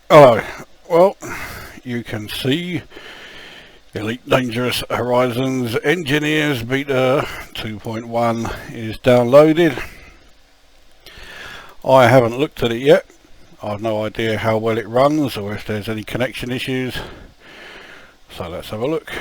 Oh, well, you can see Elite Dangerous Horizons Engineers Beta 2.1 is downloaded. I haven't looked at it yet. I've no idea how well it runs or if there's any connection issues. So let's have a look.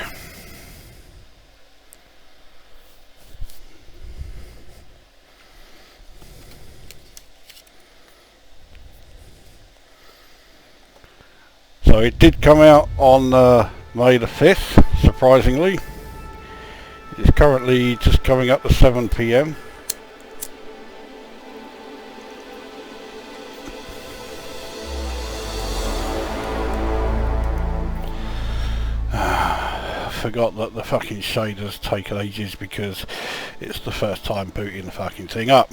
So it did come out on May the 5th, surprisingly. It's currently just coming up to 7 PM. I forgot that the fucking shaders take ages because it's the first time booting the fucking thing up.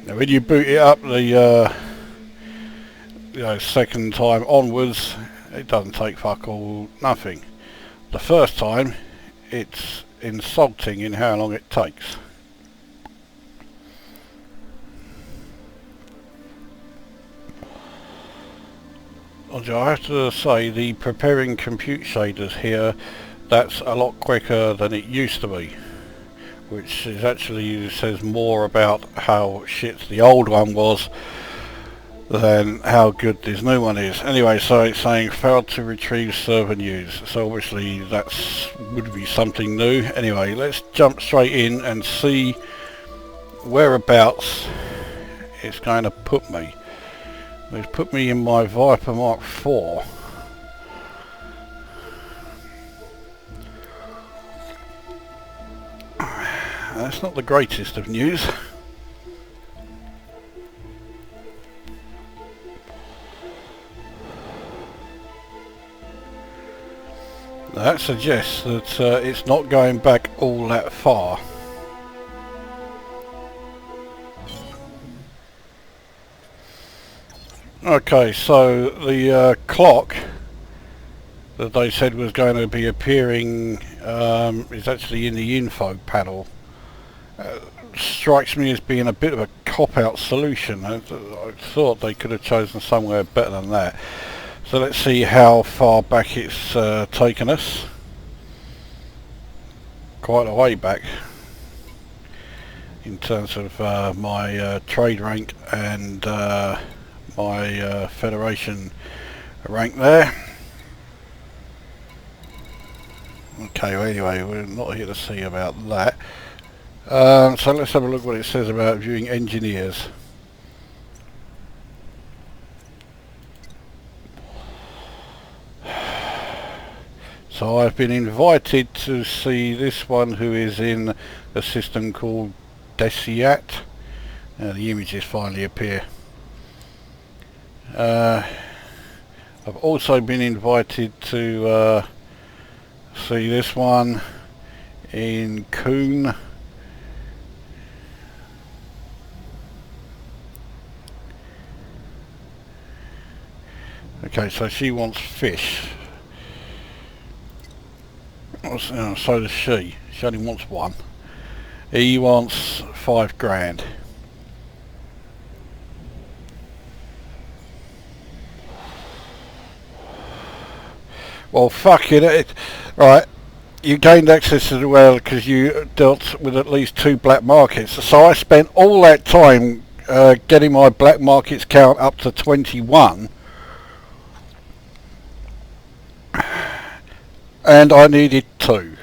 Now when you boot it up the second time onwards, it doesn't take fuck all nothing. The first time, it's insulting in how long it takes. I have to say, the preparing compute shaders here, that's a lot quicker than it used to be, which is actually says more about how shit the old one was than how good this new one is. Anyway, so it's saying failed to retrieve server news, so obviously that's would be something new. Anyway, let's jump straight in and see whereabouts it's going to put me. It's put me in my Viper Mark IV. That's not the greatest of news. That suggests that it's not going back all that far. Okay, so the clock that they said was going to be appearing is actually in the info panel. Strikes me as being a bit of a cop-out solution. I thought they could have chosen somewhere better than that. So let's see how far back it's taken us. Quite a way back in terms of my trade rank and my Federation rank there. Okay, well anyway, we're not here to see about that. So let's have a look what it says about viewing engineers. So I've been invited to see this one who is in a system called Deciat. The images finally appear. I've also been invited to see this one in Coon. Okay, so she wants fish. So does she. She only wants one. He wants 5 grand. Well, fuck it. Right, you gained access to the well because you dealt with at least 2 black markets. So I spent all that time getting my black markets count up to 21. And I needed 2.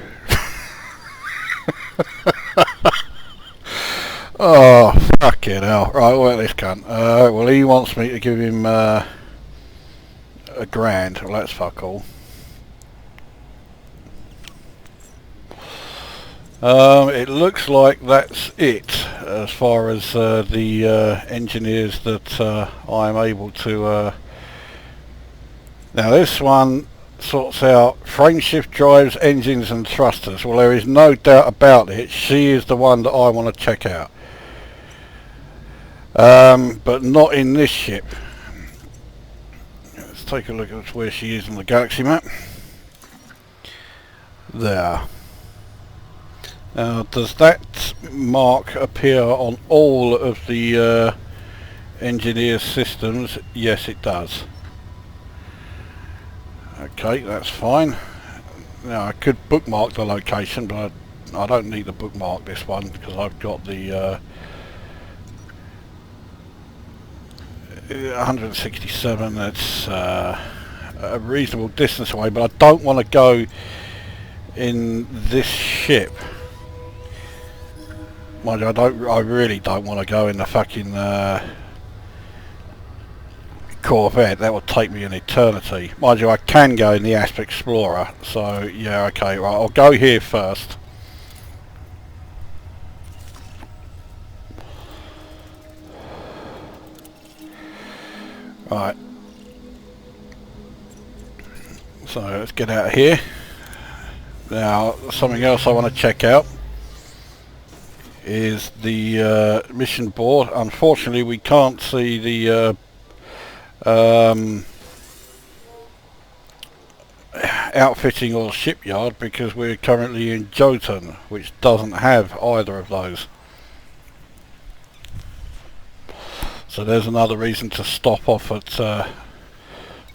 Oh, fucking hell. Right, well, this cunt. Well, he wants me to give him a grand. Well, that's fuck all. It looks like that's it as far as the engineers that I'm able to... Now, this one sorts out frame shift drives, engines and thrusters. Well, there is no doubt about it. She is the one that I want to check out. But not in this ship. Let's take a look at where she is on the galaxy map. There. Now, does that mark appear on all of the Engineer systems, yes it does. Okay, that's fine. Now I could bookmark the location, but I don't need to bookmark this one because I've got the 167. That's a reasonable distance away, but I don't want to go in this ship. Mind you, I really don't want to go in the fucking Corvette. That would take me an eternity. Mind you, I can go in the Asp Explorer, so yeah, okay, right, I'll go here first. Right, so let's get out of here. Now, something else I want to check out is the mission board. Unfortunately, we can't see the outfitting or shipyard because we're currently in Jotun, which doesn't have either of those. So there's another reason to stop off at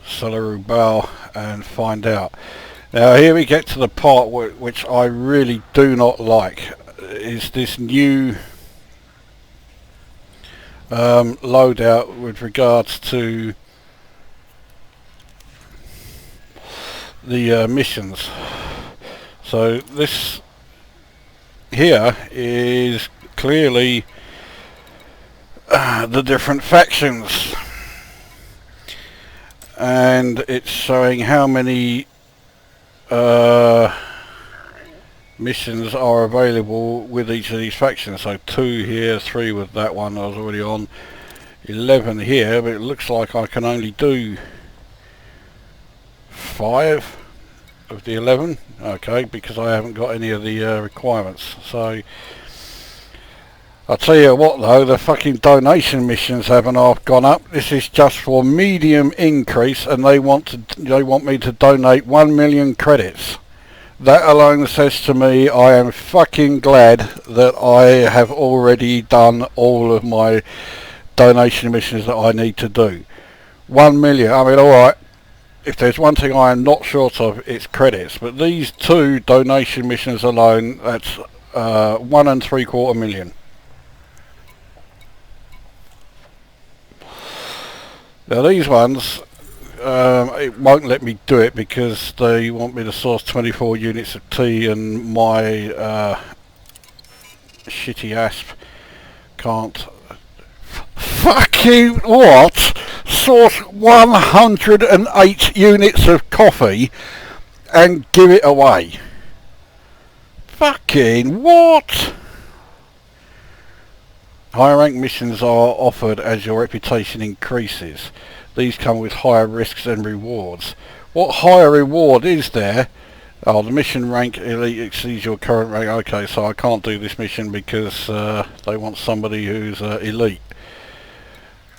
Solarubal and find out. Now here we get to the part which I really do not like, is this new loadout with regards to the missions. So this here is clearly the different factions, and it's showing how many missions are available with each of these factions. So 2 here, 3 with that one I was already on, 11 here, but it looks like I can only do 5 of the 11. Okay, because I haven't got any of the requirements. So I'll tell you what though, the fucking donation missions haven't half gone up. This is just for medium increase, and they want me to donate 1 million credits. That alone says to me I am fucking glad that I have already done all of my donation missions that I need to do. 1 million, I mean, alright, if there's one thing I am not short of, it's credits, but these 2 donation missions alone, that's 1 3/4 million. Now these ones, it won't let me do it because they want me to source 24 units of tea, and my shitty Asp can't fucking what? Source 108 units of coffee and give it away. Fucking what? Higher rank missions are offered as your reputation increases. These come with higher risks and rewards. What higher reward is there? Oh, the mission rank elite exceeds your current rank. Okay, so I can't do this mission because they want somebody who's elite,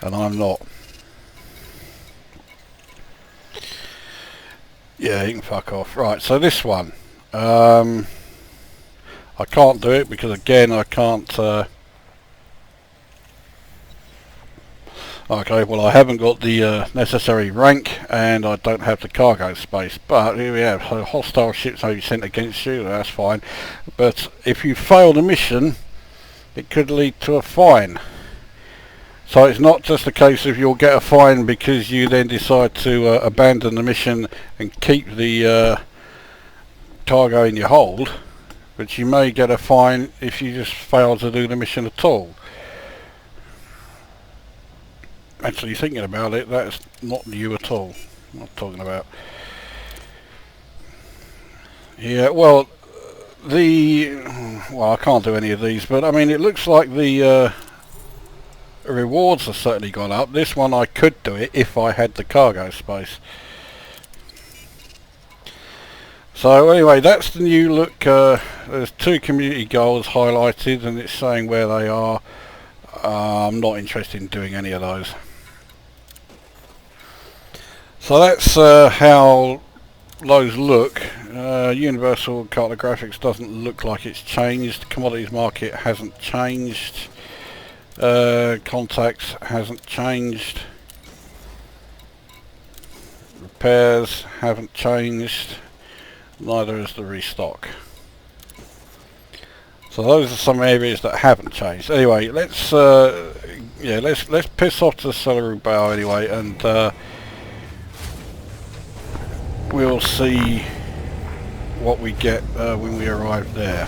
and I'm not. Yeah, you can fuck off. Right, so this one, I can't do it because again I can't okay, well I haven't got the necessary rank, and I don't have the cargo space, but here we have, so hostile ships may be sent against you, that's fine, but if you fail the mission it could lead to a fine. So it's not just a case of you'll get a fine because you then decide to abandon the mission and keep the cargo in your hold, but you may get a fine if you just fail to do the mission at all. Actually, thinking about it, that's not you at all. I'm not talking about. Yeah, well, I can't do any of these, but I mean, it looks like the rewards have certainly gone up. This one I could do it if I had the cargo space. So anyway, that's the new look. There's 2 community goals highlighted, and it's saying where they are. I'm not interested in doing any of those. So that's how those look. Universal cartographics doesn't look like it's changed. Commodities market hasn't changed. Contacts hasn't changed. Repairs haven't changed. Neither has the restock. So those are some areas that haven't changed. Anyway, let's piss off to the celery bow anyway, and we'll see what we get when we arrive there.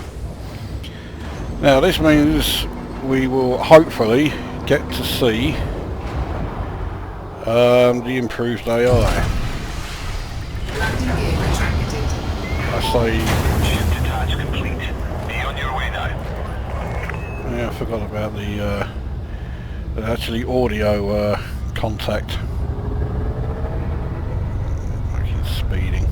Now this means we will hopefully get to see the improved AI. I say... Yeah, I forgot about the actually audio contact. Fucking speeding.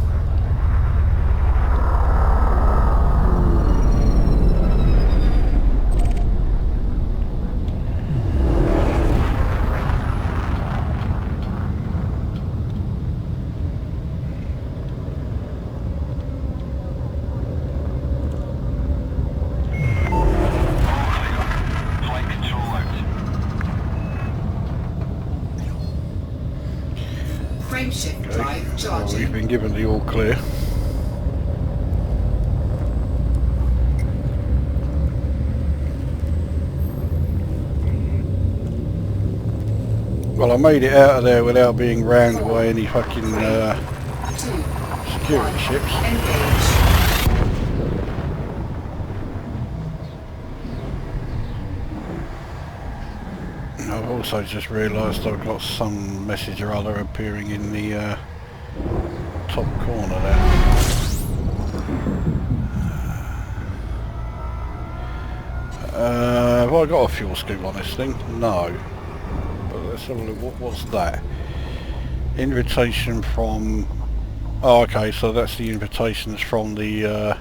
Well, we've been given the all clear. Well, I made it out of there without being rammed by any fucking security ships. I've also just realised I've got some message or other appearing in the top corner there. Have I got a fuel scoop on this thing? No. But let's have a look. What's that? Invitation from... Oh, okay, so that's the invitations from the...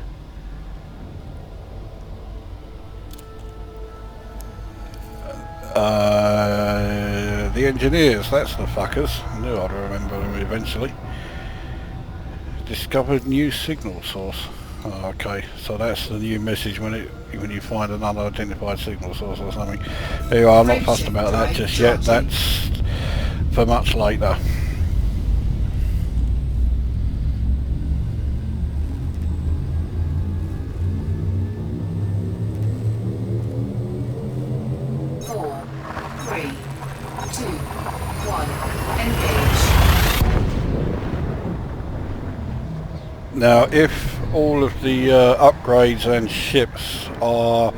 the engineers, that's the fuckers. I knew I'd remember them eventually. Discovered new signal source. Oh, okay, so that's the new message when you find an unidentified signal source or something. Anyway, I'm not fussed about that just yet. That's for much later. Now, if all of the upgrades and ships are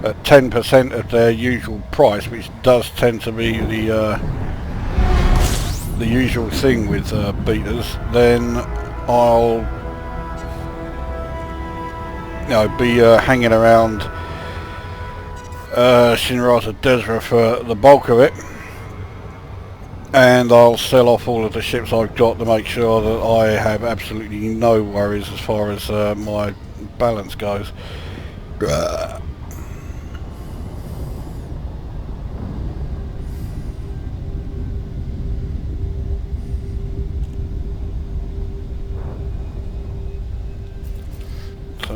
at 10% of their usual price, which does tend to be the usual thing with betas, then I'll be hanging around Shinrata Desra for the bulk of it. And I'll sell off all of the ships I've got to make sure that I have absolutely no worries as far as my balance goes. So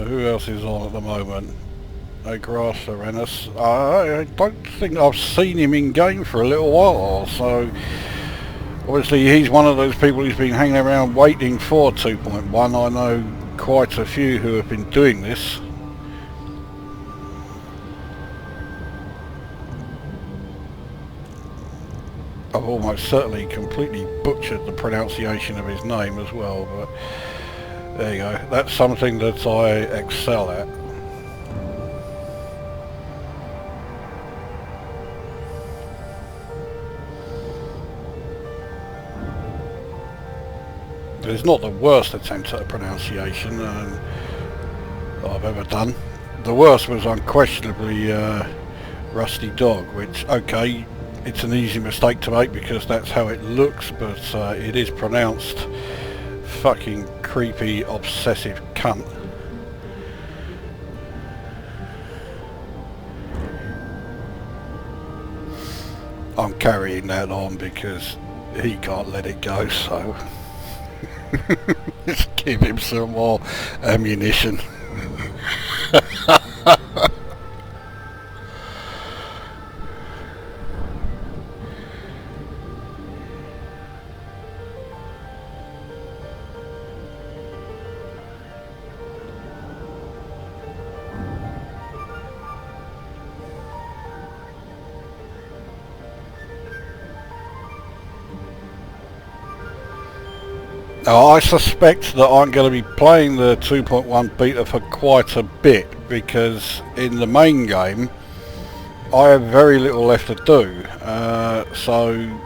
who else is on at the moment? Grass Arenas. I don't think I've seen him in game for a little while, so obviously he's one of those people who's been hanging around waiting for 2.1. I know quite a few who have been doing this. I've almost certainly completely butchered the pronunciation of his name as well, but there you go. That's something that I excel at. It's not the worst attempt at a pronunciation I've ever done. The worst was unquestionably Rusty Dog, which, okay, it's an easy mistake to make because that's how it looks, but it is pronounced fucking creepy, obsessive cunt. I'm carrying that on because he can't let it go, so... Just give him some more ammunition. I suspect that I'm going to be playing the 2.1 beta for quite a bit, because in the main game I have very little left to do, so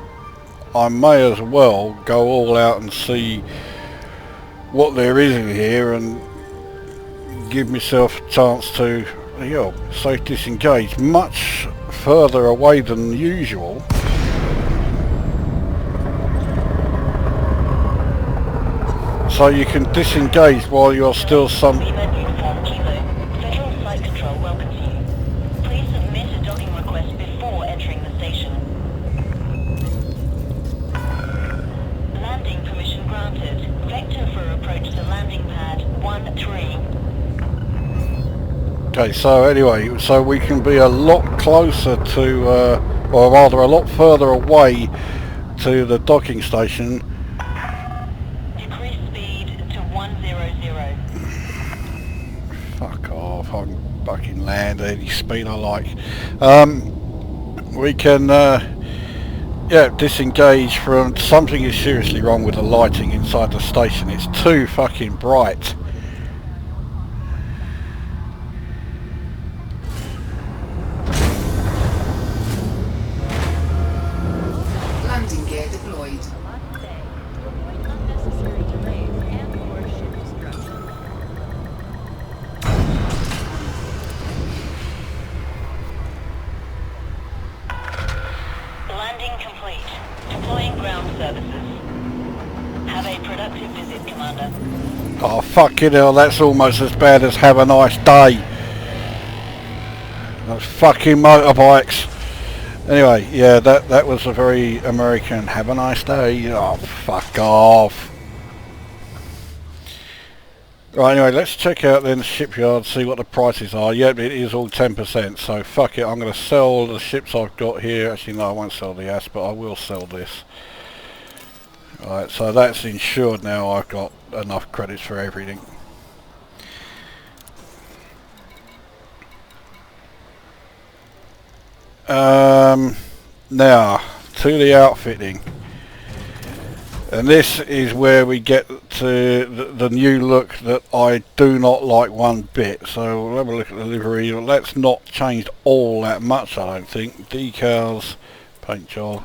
I may as well go all out and see what there is in here and give myself a chance to, you know, say disengage much further away than usual. So you can disengage while you're still some... Landing permission granted. Vector for approach to landing pad 13. Okay, so anyway, so we can be a lot closer to, or rather a lot further away to the docking station. Decrease speed to 100. Fuck off, I can fucking land any speed I like. We can, yeah, disengage from... Something is seriously wrong with the lighting inside the station. It's too fucking bright. Landing gear deployed. Landing complete. Deploying ground services. Have a productive visit, Commander. Oh fucking hell, that's almost as bad as have a nice day. Those fucking motorbikes. Anyway, yeah, that was a very American have a nice day. Oh, fuck off. Right, anyway, let's check out then the shipyard, see what the prices are. Yep, it is all 10%, so fuck it, I'm going to sell the ships I've got here. Actually, no, I won't sell the ass, but I will sell this. Right, so that's insured now. I've got enough credits for everything. Now to the outfitting, and this is where we get to the new look that I do not like one bit. So we'll have a look at the livery. That's not changed all that much, I don't think. Decals, paint job.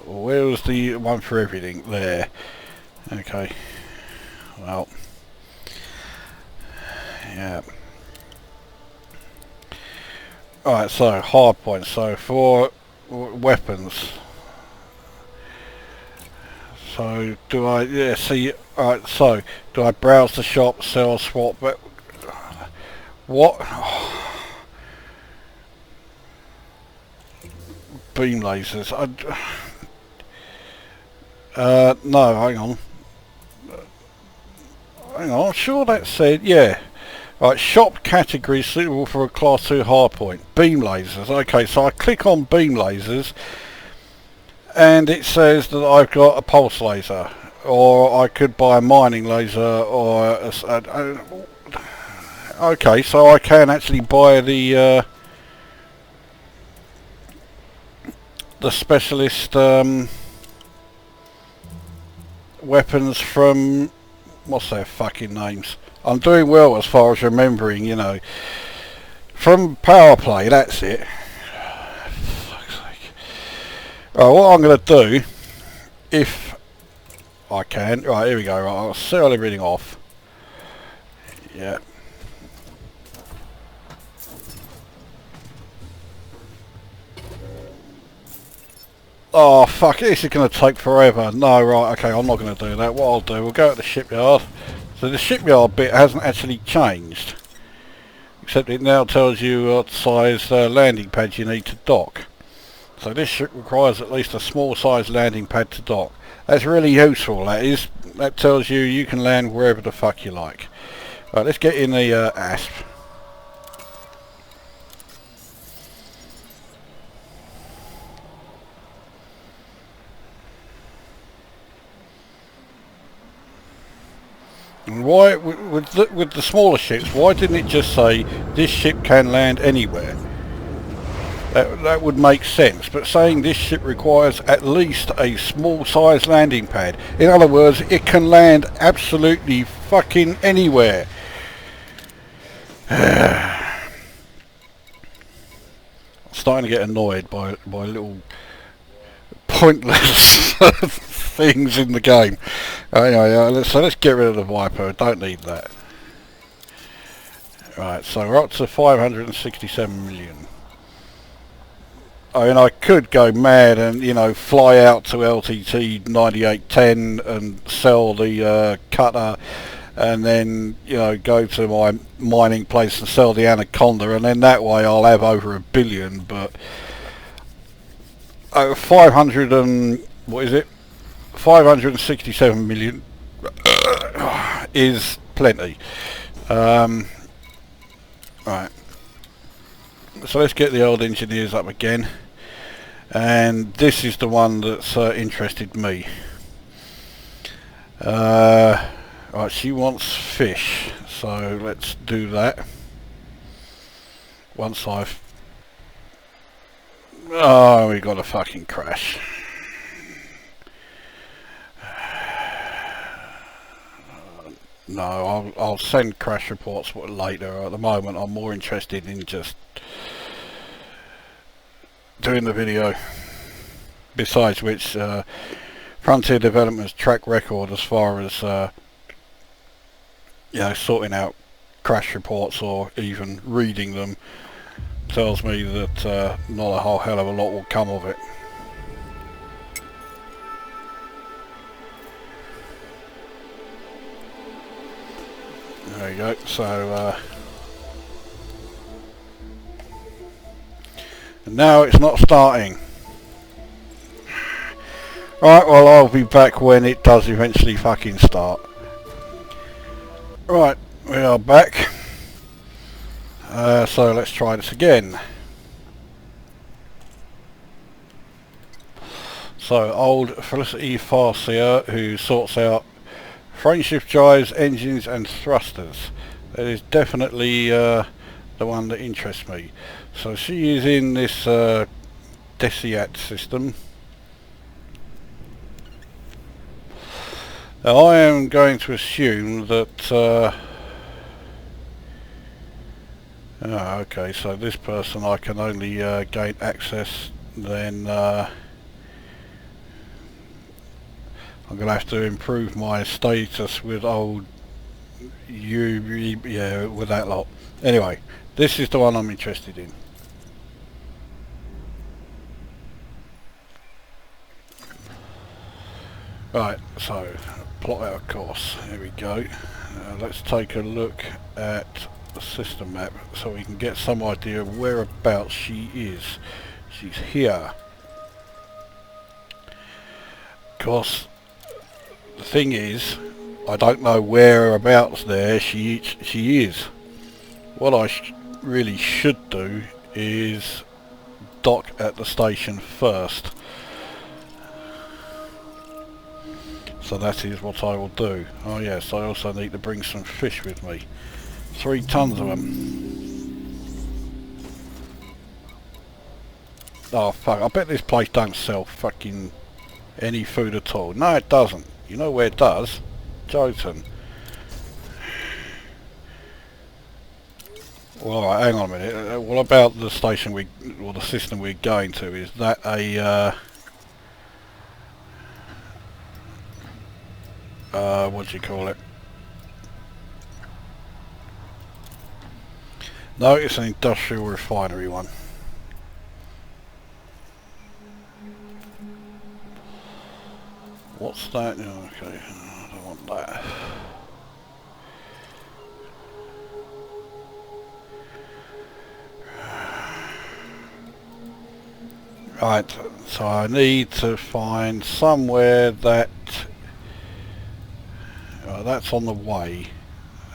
Where was the one for everything? There. Okay, well, yeah. Alright, so hard points. So for weapons, so do I, yeah, see, alright, so do I browse the shop, sell, swap, but what? Beam lasers. No, hang on, I'm sure that said, yeah. Right, shop category suitable for a class 2 hardpoint. Beam lasers. Okay, so I click on beam lasers and it says that I've got a pulse laser, or I could buy a mining laser, or okay, so I can actually buy the specialist weapons from, what's their fucking names? I'm doing well as far as remembering, you know. From Power Play, that's it. Fuck's sake. Right, what I'm going to do, if I can, right, here we go, right, I'll sell everything off. Yeah. Oh fuck, this is going to take forever. No, right, okay, I'm not going to do that. What I'll do, we'll go to the shipyard. So the shipyard bit hasn't actually changed, except it now tells you what size landing pad you need to dock. So this ship requires at least a small size landing pad to dock. That's really useful, that is. That tells you you can land wherever the fuck you like. Right, let's get in the ASP. And why, with the smaller ships, why didn't it just say this ship can land anywhere? That would make sense, but saying this ship requires at least a small size landing pad. In other words, it can land absolutely fucking anywhere. I'm starting to get annoyed by little pointless things in the game. Anyway, so let's get rid of the Viper. Don't need that. Right, so we're up to 567 million. I mean, I could go mad and, you know, fly out to LTT 9810 and sell the cutter, and then, you know, go to my mining place and sell the Anaconda, and then that way I'll have over $1 billion. But 500 and what is it? 567 million is plenty. Right. So let's get the old engineers up again, and this is the one that's interested me. Right, she wants fish, so let's do that. Once I've... Oh, we got a fucking crash. No, I'll send crash reports later. At the moment I'm more interested in just doing the video. Besides which, Frontier Development's track record as far as you know, sorting out crash reports or even reading them tells me that not a whole hell of a lot will come of it. There you go. So now it's not starting. Right, well, I'll be back when it does eventually fucking start. Right, we are back. So let's try this again. So old Felicity Farseer, who sorts out frameshift drives, engines and thrusters. That is definitely the one that interests me. So she is in this Desiat system. Now I am going to assume that okay, so this person I can only gain access, then I'm going to have to improve my status with old yeah, with that lot. Anyway, this is the one I'm interested in. Right, so plot out a course. Here we go. Let's take a look at the system map so we can get some idea of whereabouts she is. She's here. Of course, the thing is, I don't know whereabouts there she is. What I really should do is dock at the station first. So that is what I will do. Oh yes, I also need to bring some fish with me. 3 tons of them. Oh fuck, I bet this place don't sell fucking any food at all. No, it doesn't. You know where it does? Jotun. Well, alright, hang on a minute. What about the station or the system we're going to? Is that a what do you call it? No, it's an industrial refinery one. What's that? Oh, okay, I don't want that. Right, so I need to find somewhere that that's on the way,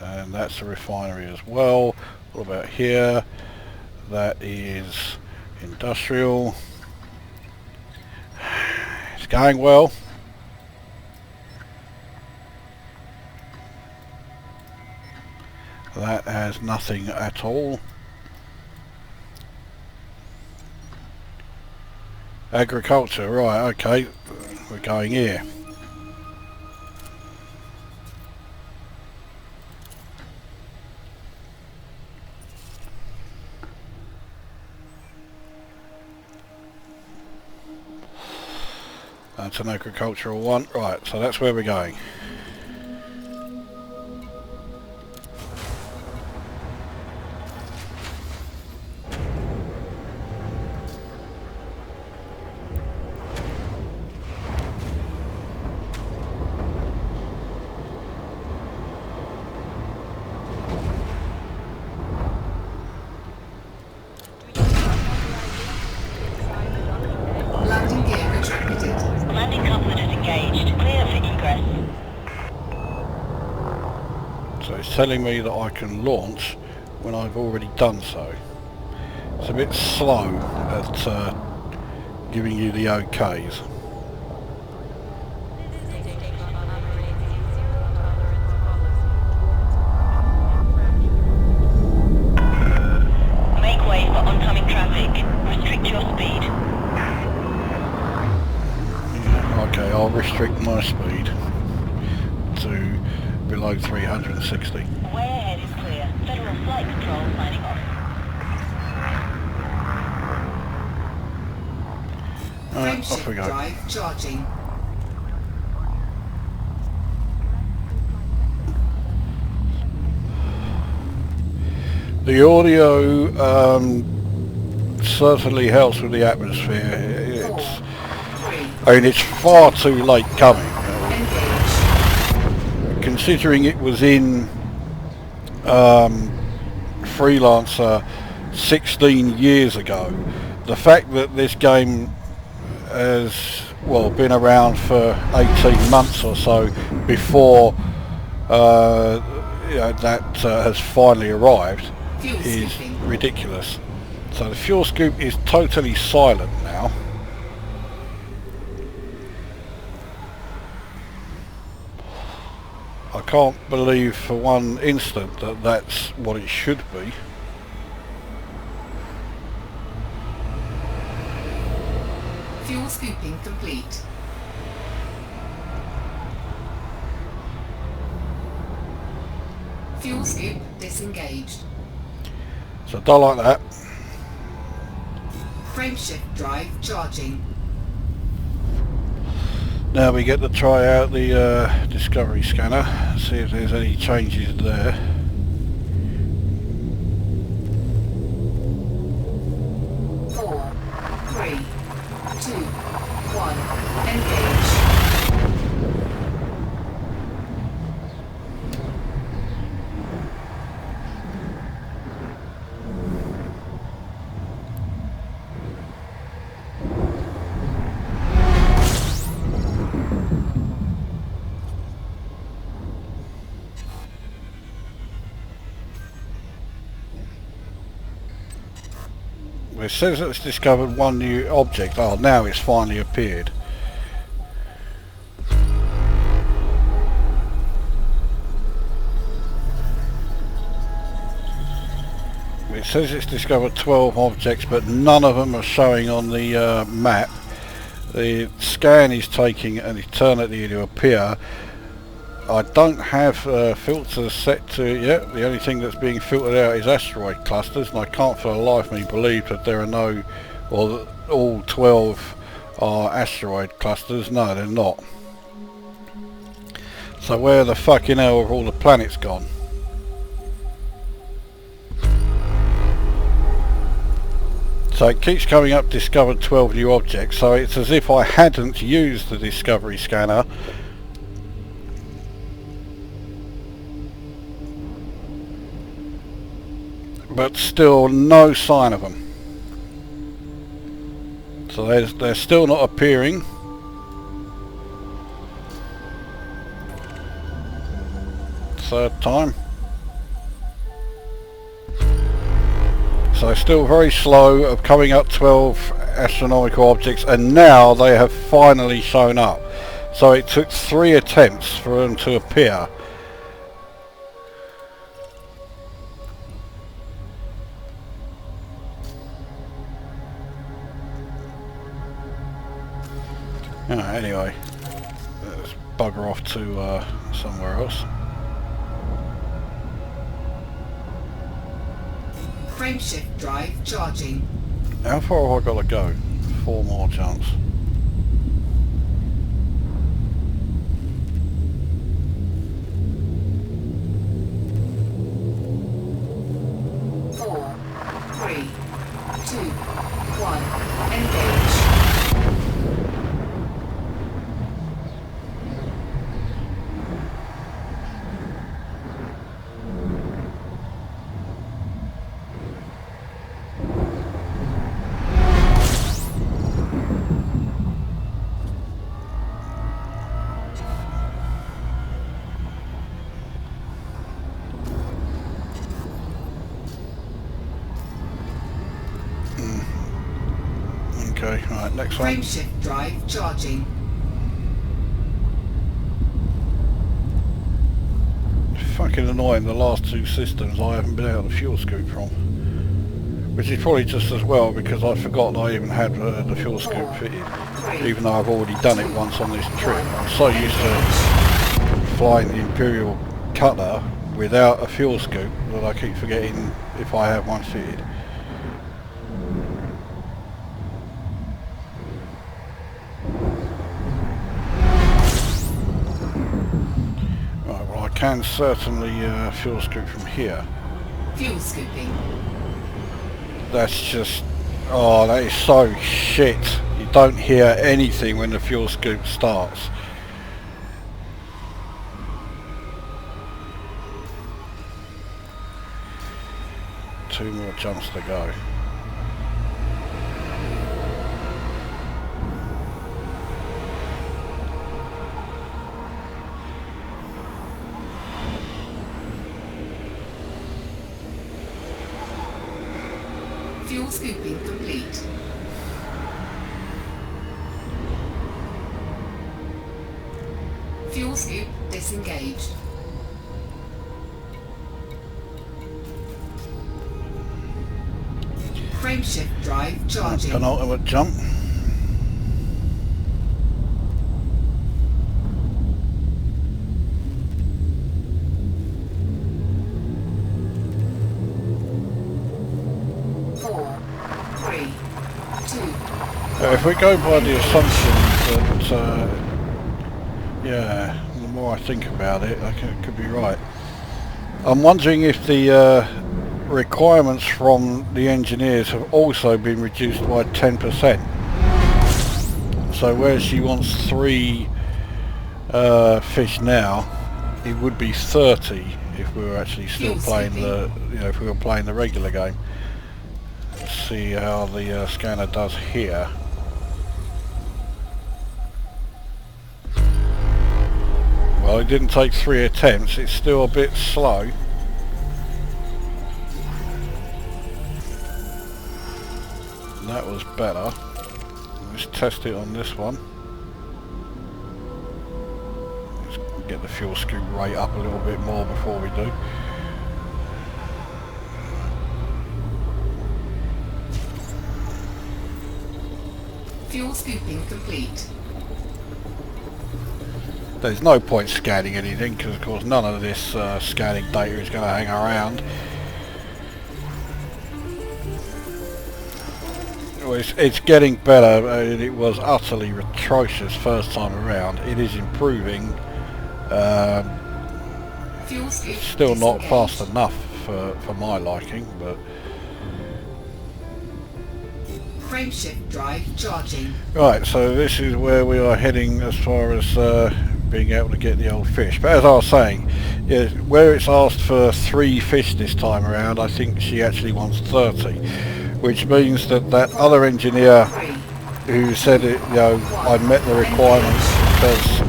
and that's a refinery as well. What about here? That is industrial. It's going well. That has nothing at all. Agriculture, right, okay. We're going here. That's an agricultural one. Right, so that's where we're going. Landing gear retracted. Landing coupler disengaged. Clear for egress. So it's telling me that I can launch when I've already done so. It's a bit slow at giving you the OKs. Make way for oncoming traffic. Restrict your speed. Yeah, okay, I'll restrict my speed to below 360. Way ahead is clear. Federal Flight Control signing off. Off Frameshift we go. drive charging. The audio certainly helps with the atmosphere. 4, 3, I mean, it's far too late coming. engage. Considering it was in Freelancer 16 years ago, the fact that this game has, well, been around for 18 months or so before that has finally arrived Fuel is scooping. ridiculous. So the fuel scoop is totally silent now. I can't believe for one instant that that's what it should be. Fuel scooping complete. Fuel scoop disengaged. So I don't like that. Frameshift drive charging. Now we get to try out the Discovery scanner, see if there's any changes there. Four, 3, 2, 1, engage. It says it's discovered one new object. Oh, now it's finally appeared. It says it's discovered 12 objects, but none of them are showing on the map. The scan is taking an eternity to appear. I don't have filters set to it yet. The only thing that's being filtered out is asteroid clusters, and I can't for the life of me believe that there are no, or that all 12 are asteroid clusters. No, they're not. So where the fucking hell have all the planets gone? So it keeps coming up, discovered 12 new objects, so it's as if I hadn't used the Discovery scanner. But still no sign of them. So they're still not appearing. Third time. So still very slow of coming up 12 astronomical objects, and now they have finally shown up. So it took 3 attempts for them to appear. Anyway, let's bugger off to somewhere else. Frameshift drive charging. How far have I got to go? 4 more jumps. Four, three, two, one. Engage. Okay, right, next one. Frameshift drive charging. Fucking annoying, the last 2 systems I haven't been able to fuel scoop from. Which is probably just as well because I forgot I even had the fuel scoop fitted. Even though I've already done it once on this trip. I'm so used to flying the Imperial Cutter without a fuel scoop that I keep forgetting if I have one fitted. Right, well I can certainly fuel scoop from here. Fuel scooping. That's just... oh, that is so shit. You don't hear anything when the fuel scoop starts. Two more jumps to go. Fuel scooping complete. Fuel scoop disengaged. Frameshift drive charging. Penultimate jump. Four, three, two. If we go by the assumption that, yeah, the more I think about it, it could be right. I'm wondering if the requirements from the engineers have also been reduced by 10%. So where she wants 3 fish now, it would be 30 if we were actually still playing the, if we were playing the regular game. Let's see how the scanner does here. Well, it didn't take 3 attempts, it's still a bit slow. That was better. Let's test it on this one. Let's get the fuel scoop rate up a little bit more before we do. Fuel scooping complete. There's no point scanning anything because of course none of this scanning data is going to hang around. Well, it's getting better. It was utterly atrocious first time around. It is improving. Fuel scoop It's still not disengaged. fast enough for my liking, but Frameshift drive charging. right. So this is where we are heading as far as being able to get the old fish. But as I was saying, yeah, where it's asked for 3 fish this time around, I think she actually wants 30, which means that that other engineer who said it, I'd met the requirements because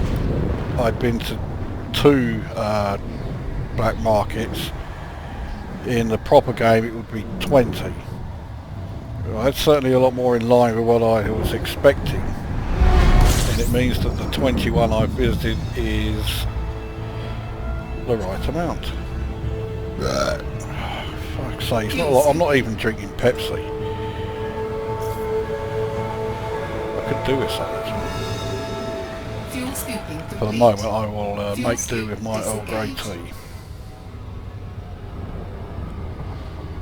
I'd been to 2 black markets. In the proper game, it would be 20. Well, that's certainly a lot more in line with what I was expecting. And it means that the 21 I visited is the right amount. Fuck's sake, it's not like, I'm not even drinking Pepsi. I could do with something. scooping complete. For the moment I will Fuel make do scoop with my Earl Grey disengaged. tea.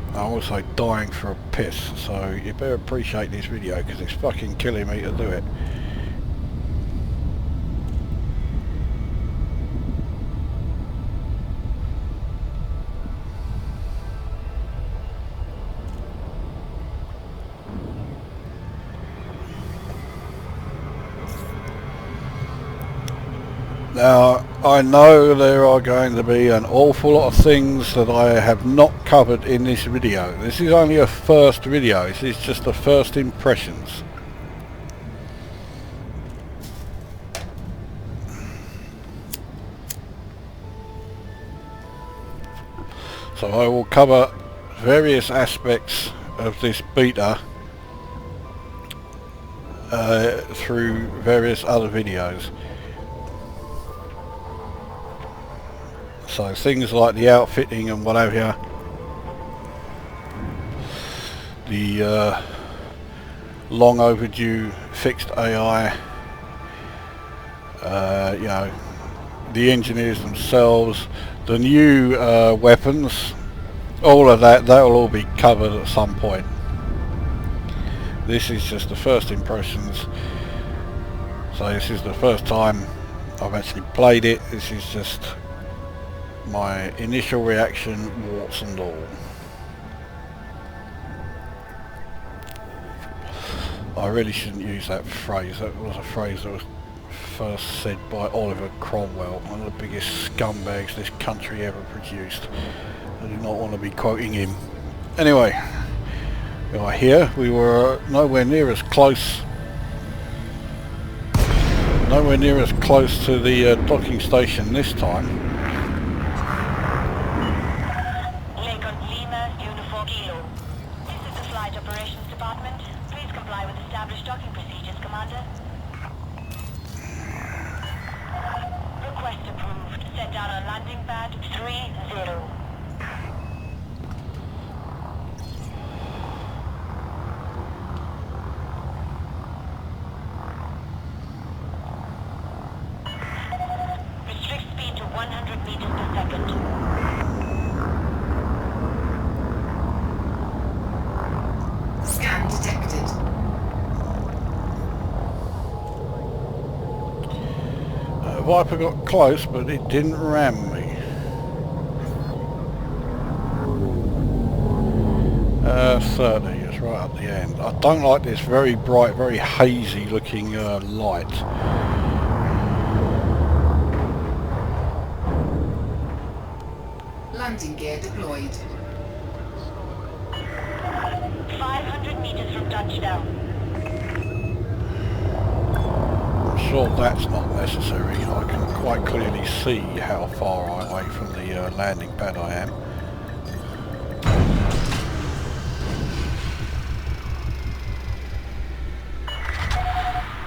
I'm also dying for a piss, so you better appreciate this video because it's fucking killing me to do it. Now, I know there are going to be an awful lot of things that I have not covered in this video. This is only a first video, this is just the first impressions. So I will cover various aspects of this beta through various other videos. So things like the outfitting and what have you, the long overdue fixed AI, you know, the engineers themselves, the new weapons, all of that will all be covered at some point. This is just the first impressions, so this is the first time I've actually played it. This is just my initial reaction, warts and all. I really shouldn't use that phrase. That was a phrase that was first said by Oliver Cromwell, one of the biggest scumbags this country ever produced. I do not want to be quoting him. Anyway, right here we were nowhere near as close to the docking station this time. Unforgable. This is the Flight Operations Department. Please comply with established docking procedures, Commander. Request approved. Set down on landing pad 30. Restrict speed to 100 meters per second. Scan detected. Viper got close, but it didn't ram me. 30 is right at the end. I don't like this very bright, very hazy looking light. Landing gear deployed. 500 meters from touchdown. I'm sure that's not necessary. I can quite clearly see how far away from the landing pad I am.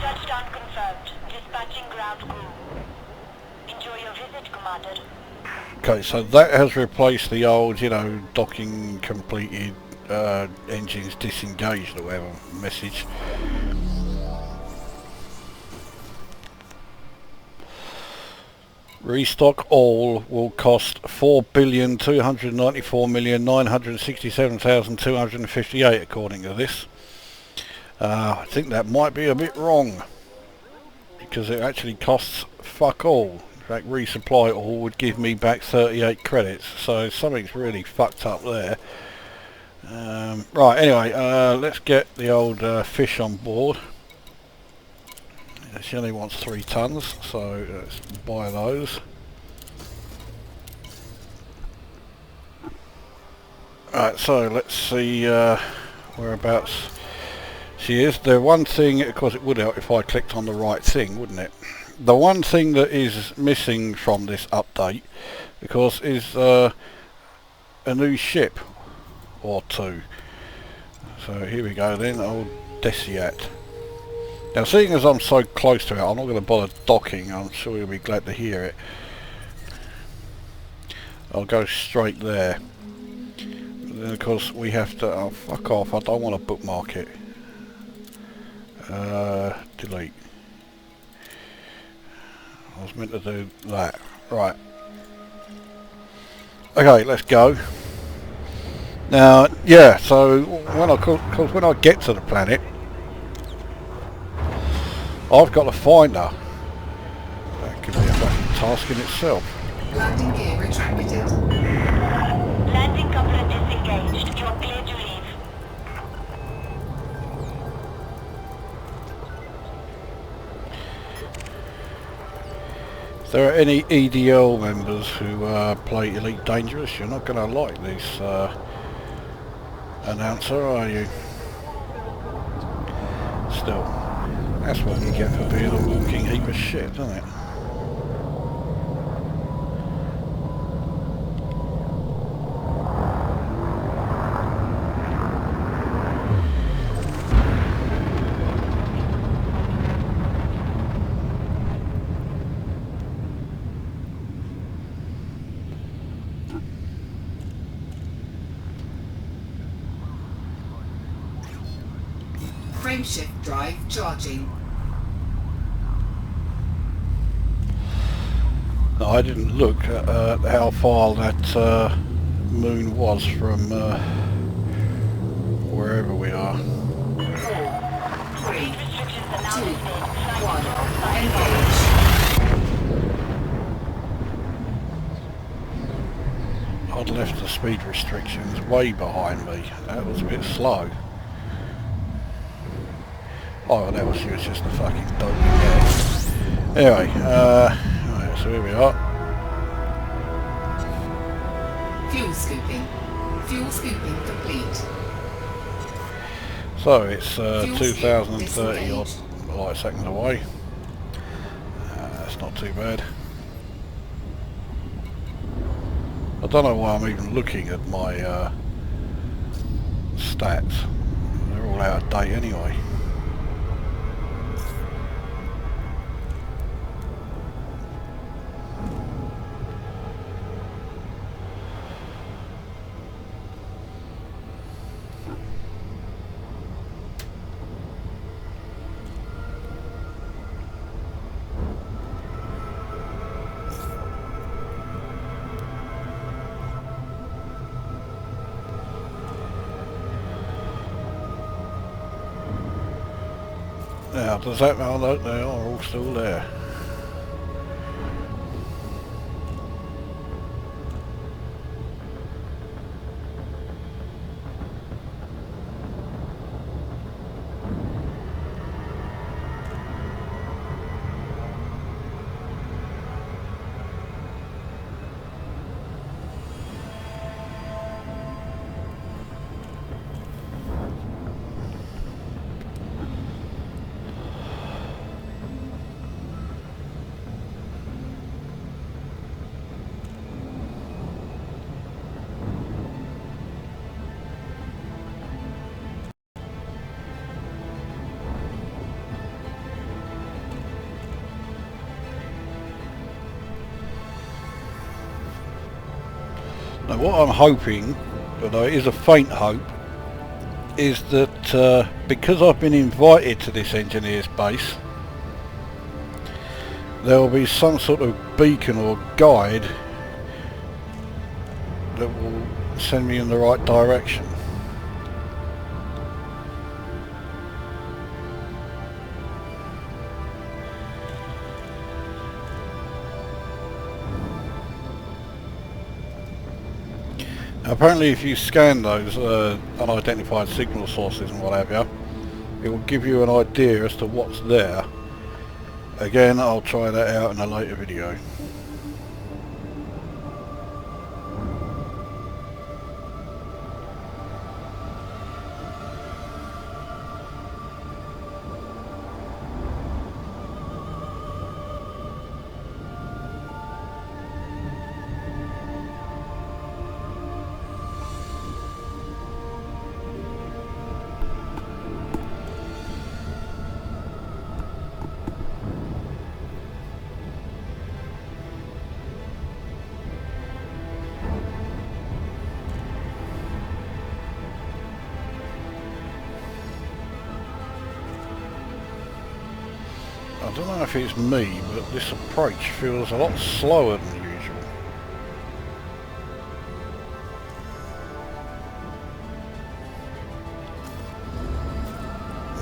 Touchdown confirmed. Dispatching ground crew. Enjoy your visit, Commander. Okay, so that has replaced the old, you know, docking completed, engines disengaged or whatever message. Restock all will cost 4,294,967,258 according to this. I think that might be a bit wrong, because it actually costs fuck all. In fact, resupply all would give me back 38 credits, so something's really fucked up there. Right, anyway, let's get the old fish on board. She only wants 3 tons, so let's buy those. Right, so let's see whereabouts she is. The one thing, of course it would help if I clicked on the right thing, wouldn't it? The one thing that is missing from this update, of course, is a new ship or 2. So here we go then, old Deciat. Now, seeing as I'm so close to it, I'm not going to bother docking. I'm sure you'll be glad to hear it. I'll go straight there. But then, of course, we have to... Oh, fuck off. I don't want to bookmark it. Delete. I was meant to do that. Right. Okay, let's go. Now, yeah, so when I get to the planet, I've got to find her. That could be a fucking task in itself. Landing gear retracted. Landing coupler disengaged. You're clear to leave. If there are any EDL members who play Elite Dangerous, you're not going to like this announcer, are you? Still, that's what you get for being a walking heap of shit, isn't it? Frameshift drive charging. No, I didn't look at how far that moon was from wherever we are. 4, 3, 2, Restrictions are now 1. Engage. I'd left the speed restrictions way behind me. That was a bit slow. Oh, that was just a fucking dopey guy. Anyway, right, so here we are. Fuel scooping. Fuel scooping complete. So it's Fuel 2030 odd disengaged. light seconds away. That's not too bad. I don't know why I'm even looking at my stats. They're all out of date anyway. Now, does that mean that they are all still there? Now what I'm hoping, although it is a faint hope, is that because I've been invited to this engineer's base, there will be some sort of beacon or guide that will send me in the right direction. Apparently if you scan those unidentified signal sources and what have you, it will give you an idea as to what's there. Again, I'll try that out in a later video. I don't know if it's me, but this approach feels a lot slower than usual.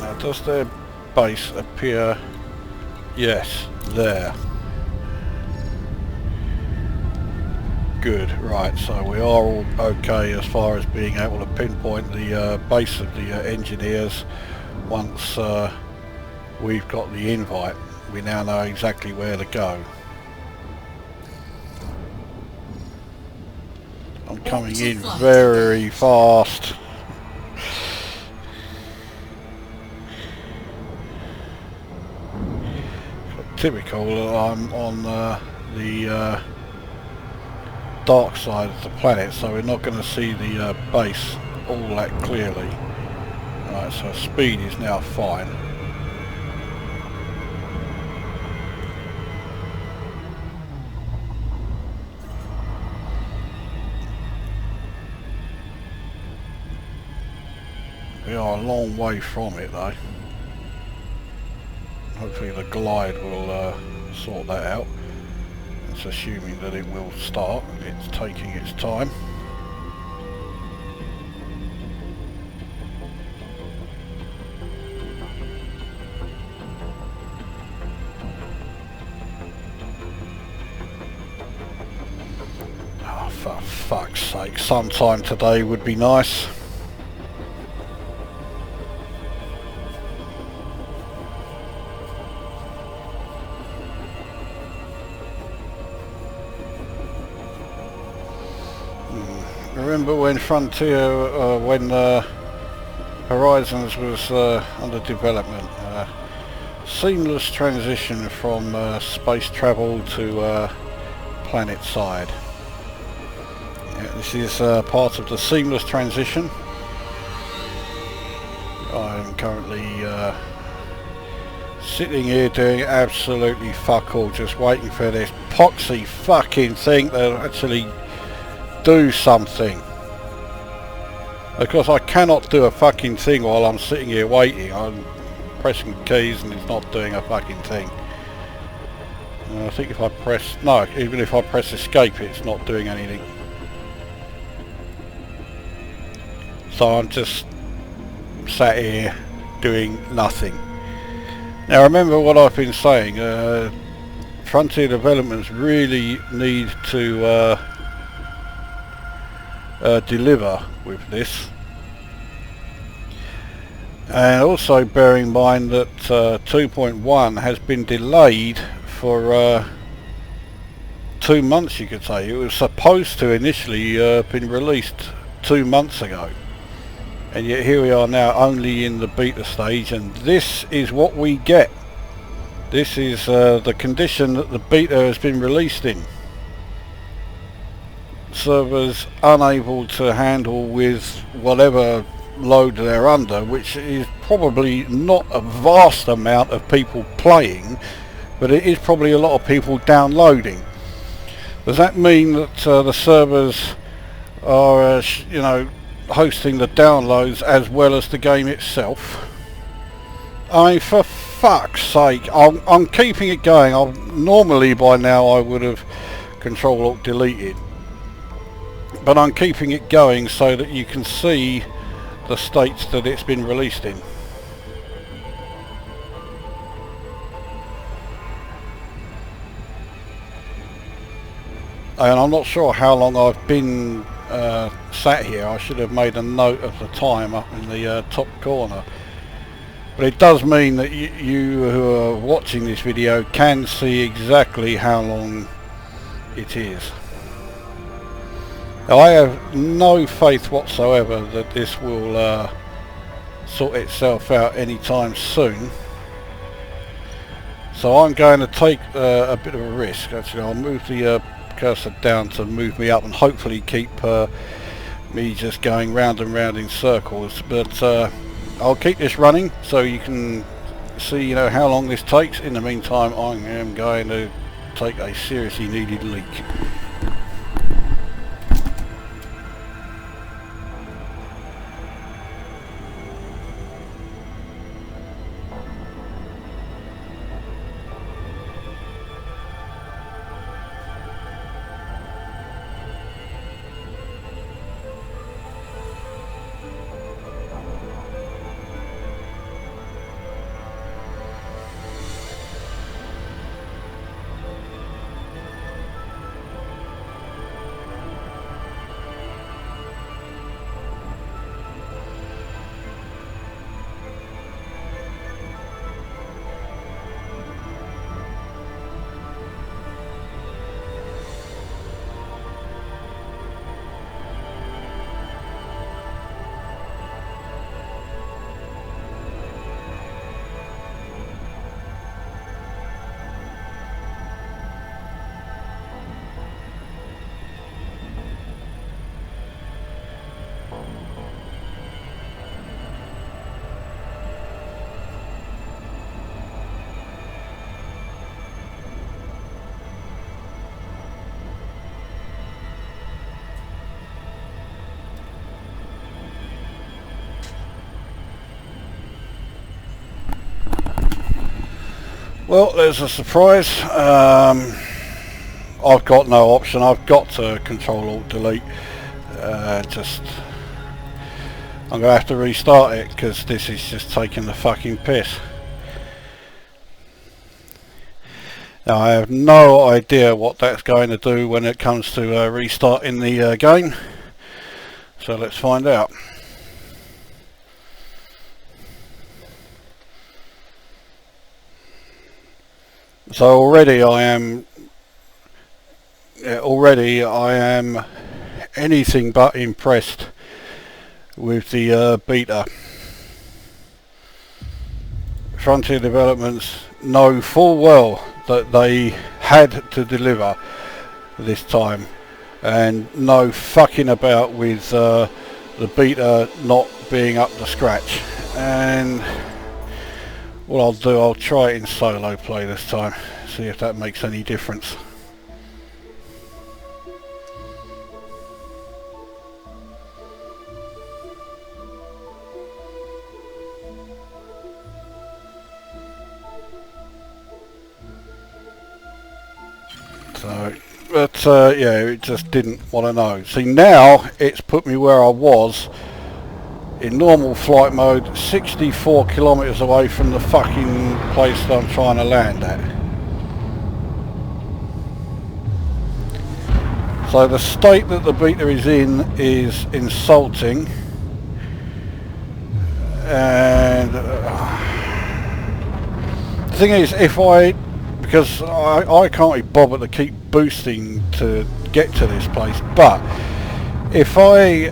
Now, does their base appear? Yes, there. Good, right, so we are all okay as far as being able to pinpoint the base of the engineers. Once we've got the invite, we now know exactly where to go. I'm coming in very fast. Typical, I'm on the dark side of the planet, so we're not going to see the base all that clearly. Right, so speed is now fine. We are a long way from it though. Hopefully the glide will sort that out. It's assuming that it will start. It's taking its time. Oh, for fuck's sake, sometime today would be nice. Remember when Frontier, when Horizons was under development, seamless transition from space travel to planet side. Yeah, this is part of the seamless transition. I am currently sitting here doing absolutely fuck all, just waiting for this poxy fucking thing to actually do something. Of course I cannot do a fucking thing while I'm sitting here waiting. I'm pressing keys and it's not doing a fucking thing. I think if I press, no, even if I press escape it's not doing anything. So I'm just sat here doing nothing. Now remember what I've been saying, Frontier Developments really need to deliver with this, and also bear in mind that 2.1 has been delayed for 2 months, you could say. It was supposed to initially been released 2 months ago, and yet here we are now only in the beta stage, and this is what we get. This is the condition that the beta has been released in. Servers unable to handle with whatever load they're under, which is probably not a vast amount of people playing, but it is probably a lot of people downloading. Does that mean that the servers are you know, hosting the downloads as well as the game itself? I mean, for fuck's sake, I'm keeping it going. Normally by now I would have Control-Alt-Deleted, but I'm keeping it going so that you can see the states that it's been released in. And I'm not sure how long I've been sat here. I should have made a note of the time up in the top corner. But it does mean that you who are watching this video can see exactly how long it is. Now, I have no faith whatsoever that this will sort itself out anytime soon. So I'm going to take a bit of a risk. Actually, I'll move the cursor down to move me up and hopefully keep me just going round and round in circles. But I'll keep this running so you can see, you know, how long this takes. In the meantime, I am going to take a seriously needed leak. Well, there's a surprise. I've got no option. I've got to Control Alt Delete. I'm gonna have to restart it because this is just taking the fucking piss. Now I have no idea what that's going to do when it comes to restarting the game. So let's find out. So already I am anything but impressed with the beta. Frontier Developments know full well that they had to deliver this time, and no fucking about with the beta not being up to scratch. And what I'll do, I'll try it in solo play this time, see if that makes any difference. So, but yeah, it just didn't want to know. See, now it's put me where I was in normal flight mode, 64 kilometers away from the fucking place that I'm trying to land at. So the state that the beta is in is insulting, and the thing is, because I can't be bothered to keep boosting to get to this place, but if I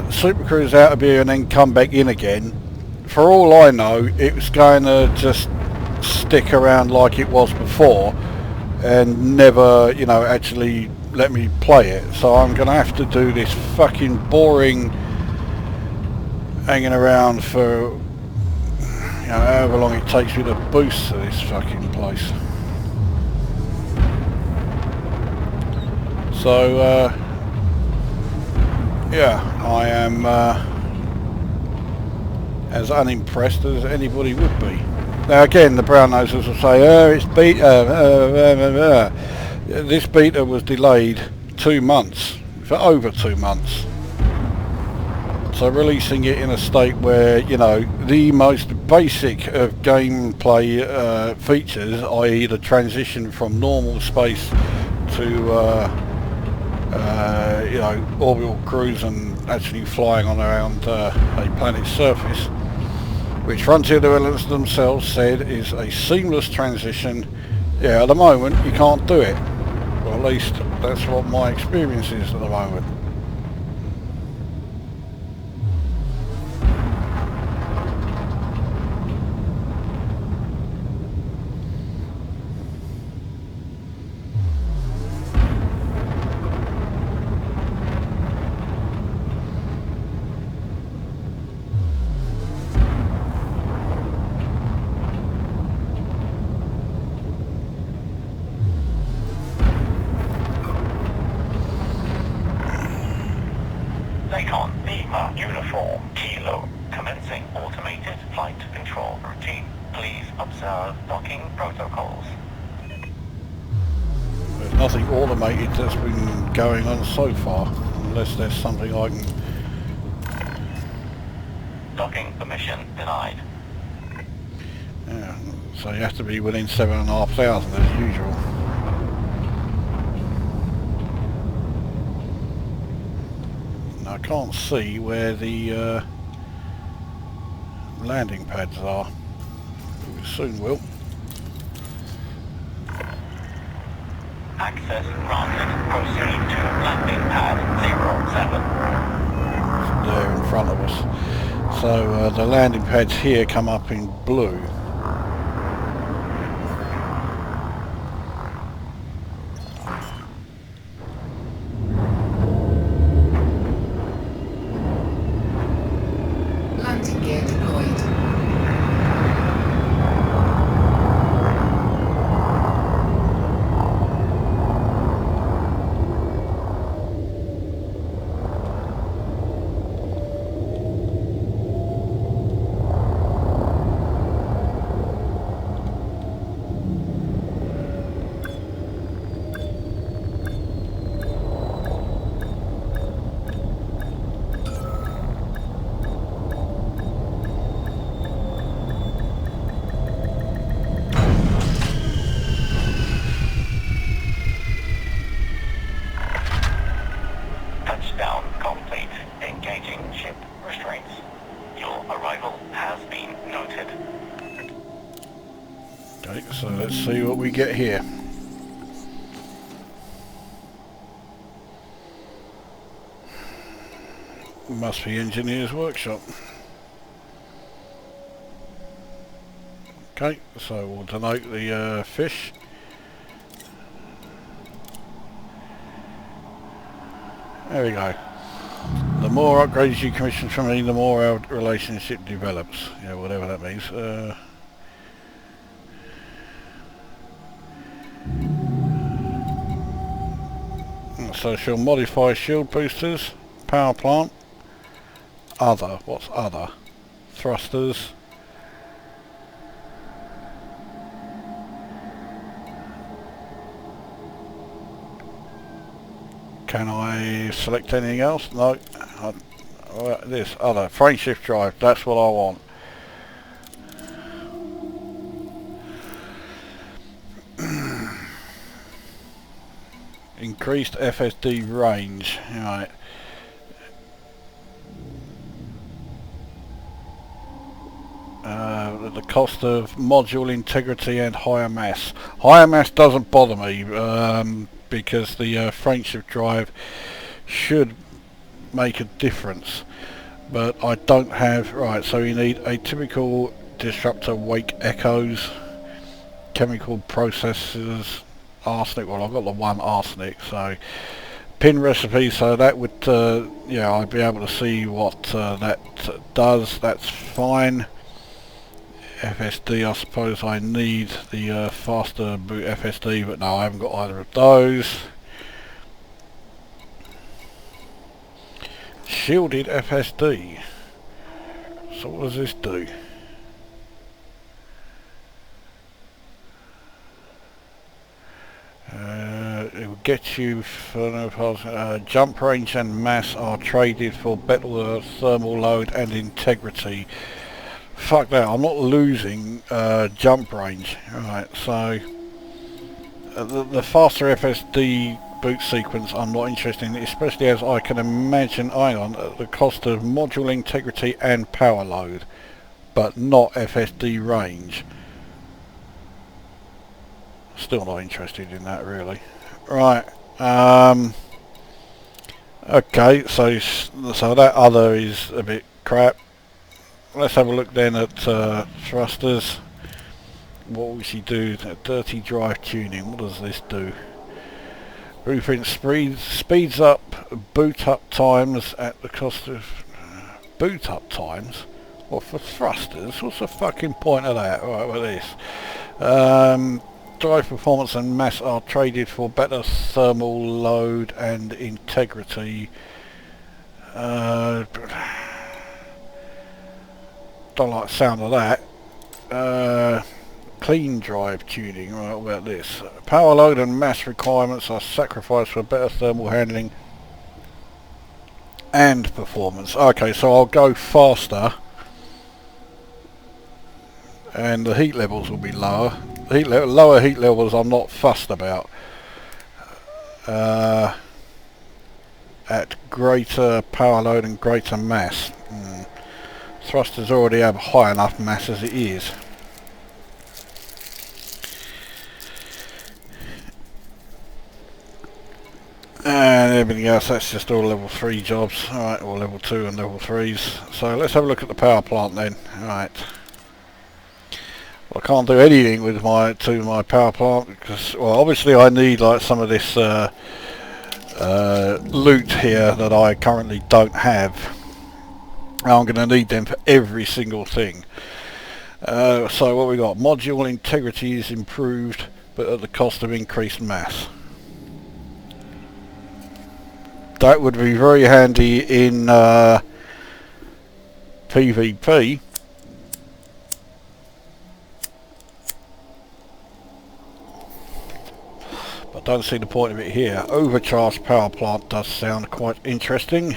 supercruise out of here and then come back in again, for all I know it's going to just stick around like it was before and never, you know, actually let me play it. So I'm going to have to do this fucking boring hanging around for, you know, however long it takes me to boost to this fucking place. So yeah, I am as unimpressed as anybody would be. Now again, the brown nosers will say, oh, it's beta. This beta was delayed 2 months, for over 2 months. So releasing it in a state where, you know, the most basic of gameplay features, i.e. the transition from normal space to you know, orbital cruise and actually flying on around a planet's surface, which Frontier Developments themselves said is a seamless transition. Yeah, at the moment you can't do it. Well, at least that's what my experience is at the moment. Uniform Kilo commencing automated flight control routine. Please observe docking protocols. There's nothing automated that's been going on so far, unless there's something I can... Docking permission denied. Yeah, so you have to be within 7,500 as usual. I can't see where the landing pads are. We soon will. Access granted. Proceed to landing pad 07. There in front of us. So the landing pads here come up in blue. Landing gear deployed. Okay, so let's see what we get here. Must be engineer's workshop. Okay, so we'll denote the fish. There we go. The more upgrades you commission from me, the more our relationship develops. Yeah, whatever that means. So she'll modify shield boosters, power plant, other. What's other? Thrusters. Can I select anything else? No. This other frame shift drive. That's what I want. Increased FSD range. Right. The cost of module integrity and higher mass. Higher mass doesn't bother me because the frame shift drive should make a difference. But I don't have... Right, so you need a typical disruptor wake echoes, chemical processors, arsenic. Well, I've got the one arsenic, so pin recipe, so that would yeah, I'd be able to see what that does. That's fine. FSD, I suppose I need the faster boot FSD, but no, I haven't got either of those. Shielded FSD. So what does this do? It will get you for jump range and mass are traded for better thermal load and integrity. Fuck that, I'm not losing jump range. Right, so the faster FSD boot sequence I'm not interested in, especially as I can imagine ion at the cost of module integrity and power load, but not FSD range. Still not interested in that really. Right, okay, so that other is a bit crap. Let's have a look then at thrusters. What we should do? Dirty drive tuning. What does this do? Blueprint speeds up boot up times at the cost of boot up times. What for thrusters? What's the fucking point of that? Right, with this. Drive performance and mass are traded for better thermal load and integrity. Don't like the sound of that. Clean drive tuning. Right, what about this? Power load and mass requirements are sacrificed for better thermal handling and performance. Okay, so I'll go faster and the heat levels will be lower. Lower heat levels I'm not fussed about. At greater power load and greater mass. Thrusters already have high enough mass as it is. And everything else, that's just all level 3 jobs. Alright, or level 2 and level 3s. So let's have a look at the power plant then. Alright. I can't do anything with my power plant because, well, obviously I need like some of this loot here that I currently don't have. I'm going to need them for every single thing. So what we got? Module integrity is improved, but at the cost of increased mass. That would be very handy in PvP. Don't see the point of it here. Overcharged power plant does sound quite interesting.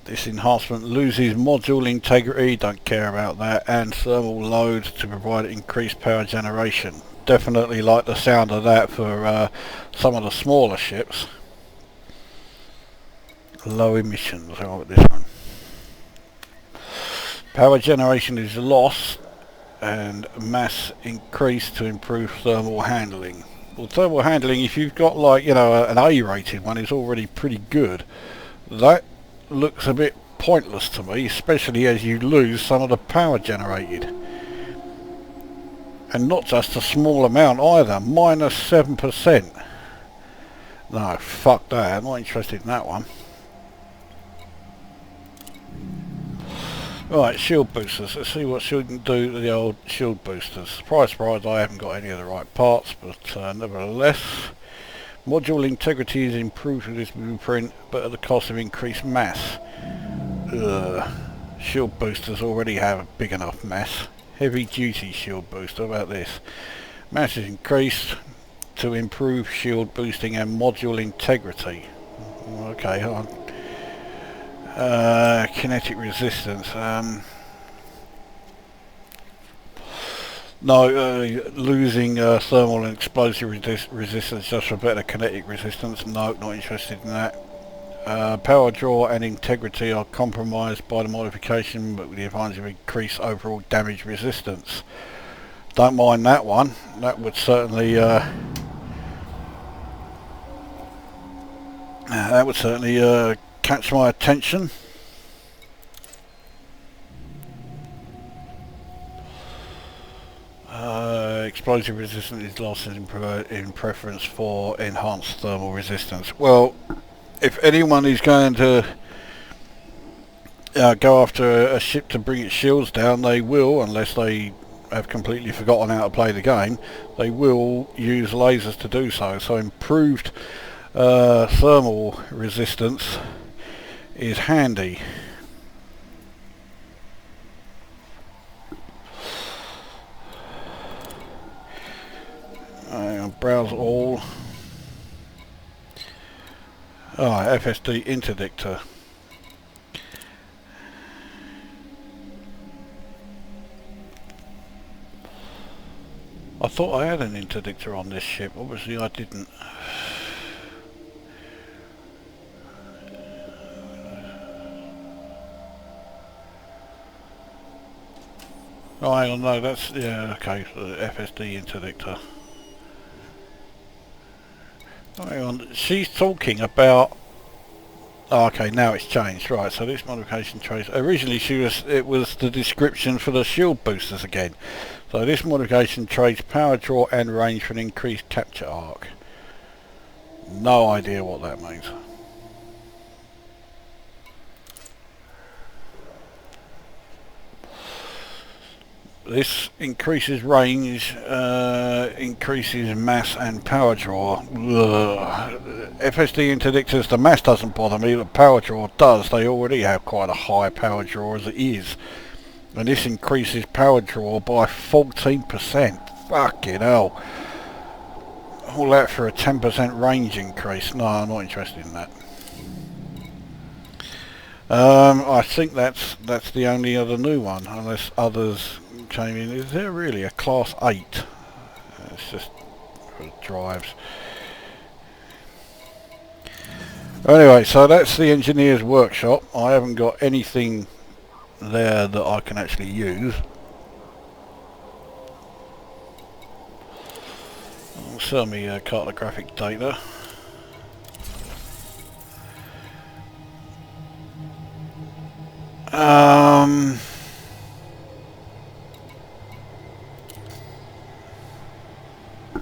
This enhancement loses module integrity, don't care about that, and thermal load to provide increased power generation. Definitely like the sound of that for some of the smaller ships. Low emissions, how about this one? Power generation is lost and mass increased to improve thermal handling. Well, thermal handling, if you've got like, you know, an A rated one, is already pretty good. That looks a bit pointless to me, especially as you lose some of the power generated. And not just a small amount either, minus 7%. No, fuck that, I'm not interested in that one. Right, shield boosters. Let's see what she can do to the old shield boosters. Surprise, surprise, I haven't got any of the right parts, but nevertheless. Module integrity is improved with this blueprint, but at the cost of increased mass. Shield boosters already have a big enough mass. Heavy duty shield booster, about this. Mass is increased to improve shield boosting and module integrity. Okay, hold on. Kinetic resistance. No, losing thermal and explosive resistance just for better kinetic resistance. No, not interested in that. Power draw and integrity are compromised by the modification, but with the advantage of increased overall damage resistance. Don't mind that one. That would certainly catch my attention. Explosive resistance is lost in preference for enhanced thermal resistance. Well, if anyone is going to go after a ship to bring its shields down, they will, unless they have completely forgotten how to play the game, they will use lasers to do so. So improved thermal resistance is handy. Browse all. FSD interdictor. I thought I had an interdictor on this ship. Obviously I didn't. Oh, hang on, no, that's, yeah, okay, so the FSD interdictor. Oh, hang on, she's talking about, oh, okay, now it's changed, right, so this modification trace, originally it was the description for the shield boosters again. So this modification trades power draw and range for an increased capture arc. No idea what that means. This increases range, increases mass and power draw. FSD interdictors, the mass doesn't bother me, but power draw does. They already have quite a high power draw as it is. And this increases power draw by 14%. Fucking hell. All that for a 10% range increase. No, I'm not interested in that. I think that's the only other new one, unless others came in. Is there really a class 8? It's just for drives. Anyway, so that's the engineer's workshop. I haven't got anything there that I can actually use. I'll sell me cartographic data.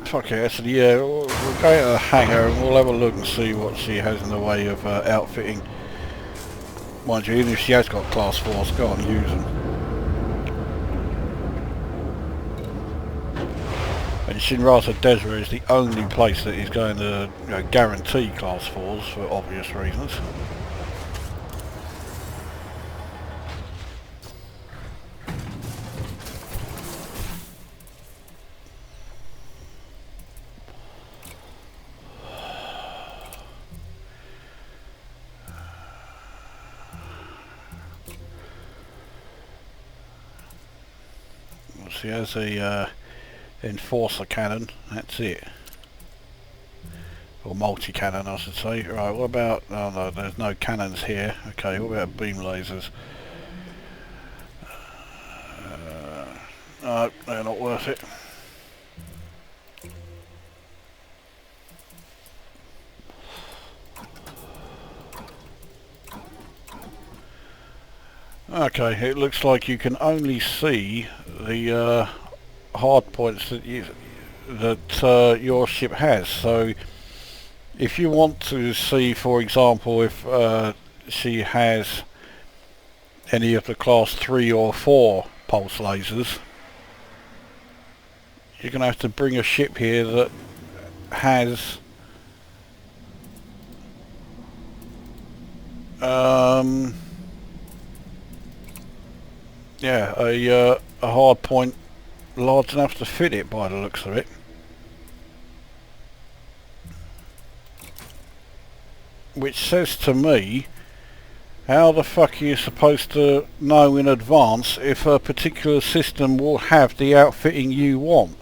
Fuck it, actually, yeah, we'll go to the hangar and we'll have a look and see what she has in the way of outfitting. Mind you, even if she has got class 4s, go on, use them. And Shinrata Desra is the only place that is going to, you know, guarantee class 4s for obvious reasons. She has a enforcer cannon, that's it. Or multi-cannon I should say. Right, what about, oh no, there's no cannons here. Okay, what about beam lasers? No, they're not worth it. Okay, it looks like you can only see the hard points that your ship has. So if you want to see, for example, if she has any of the class 3 or 4 pulse lasers, you're going to have to bring a ship here that has yeah, a hard point large enough to fit it by the looks of it. Which says to me, how the fuck are you supposed to know in advance if a particular system will have the outfitting you want?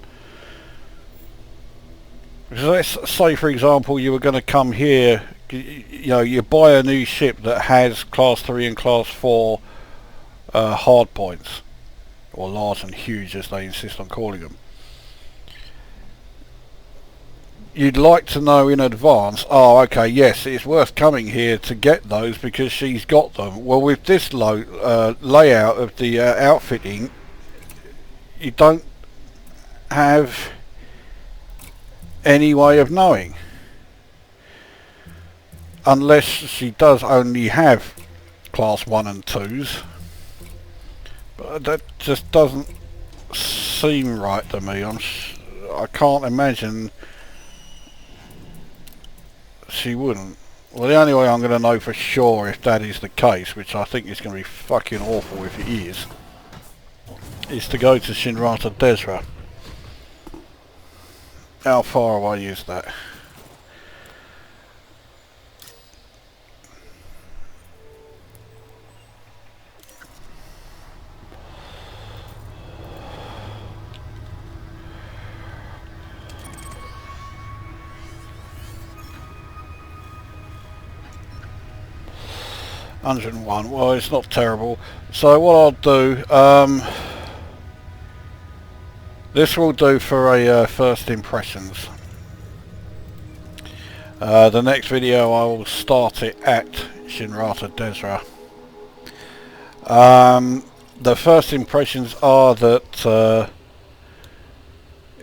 Because let's say, for example, you were going to come here, you know, you buy a new ship that has class 3 and class 4 hard points, or large and huge as they insist on calling them. You'd like to know in advance, oh okay, yes, it's worth coming here to get those because she's got them. Well, with this layout of the outfitting, you don't have any way of knowing, unless she does only have class 1 and 2s, but that just doesn't seem right to me. I can't imagine she wouldn't. Well, the only way I'm going to know for sure if that is the case, which I think is going to be fucking awful if it is to go to Shinrata Desra. How far away is that? $101. Well, it's not terrible. So what I'll do, this will do for a first impressions. The next video I will start it at Shinrata Desra. The first impressions are that